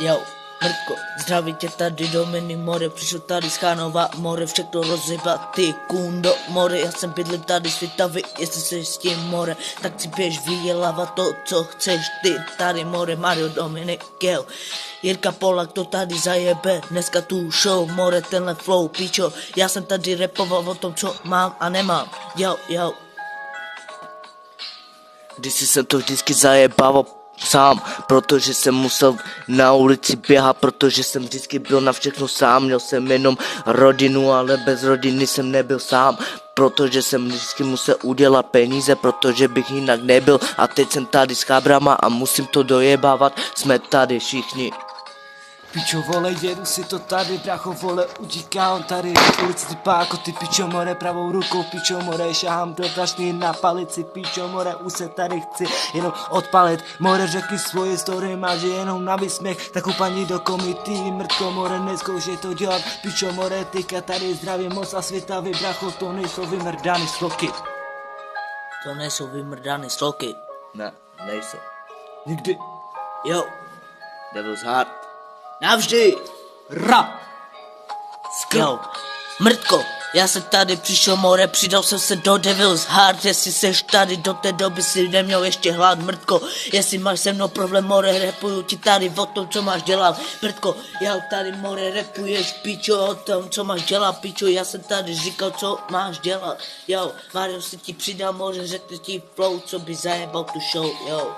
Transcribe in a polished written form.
Jo, Mrtko, zdraví tě tady Dominy more, přišel tady z Chánova more, všechno rozjebat ty kundo more, já jsem bydlím tady světavy, jestli jsi s tím more, tak si běž vydělávat to, co chceš ty, tady more, Mario Dominik, jo. Jirka Polak to tady zajebe, dneska tu show, more, tenhle flow, pičo, já jsem tady repoval o tom, co mám a nemám, jo. Když jsem to vždycky zajebával sám, protože jsem musel na ulici běhat, protože jsem vždycky byl na všechno sám, měl jsem jenom rodinu, ale bez rodiny jsem nebyl sám, protože jsem vždycky musel udělat peníze, protože bych jinak nebyl a teď jsem tady s chábrama a musím to dojebávat, jsme tady všichni. Pičo vole, jedu si to tady, bracho vole, utíkám tady v ulici ty páko, ty pičo more, pravou rukou, pičo more, šahám do brašny na palici, pičo more, už se tady chci jenom odpalit, more, řekni svoje story, máš jenom na vysměch, tak paní do komity, Mrtko more, nezkoušej to dělat, pičo more, tyka tady zdravím moc a světavý, bracho, to nejsou vymrdány sloky. To nejsou vymrdány sloky. Ne, nejsou. Nikdy. Jo, Devil's Heart. navždy. Rap. Jo, Mrtko, já jsem tady přišel more, přidal jsem se do Devil's Heart, jestli seš tady do té doby si neměl ještě hlad, Mrtko, jestli máš se mnou problém more, repuju ti tady o tom, co máš dělat, Mrtko, já tady more, repuješ pičo o tom, co máš dělat, pičo, já jsem tady říkal, co máš dělat, jo, Mario si ti přidal more, řekne ti flow, co by zajebal tu show, jo.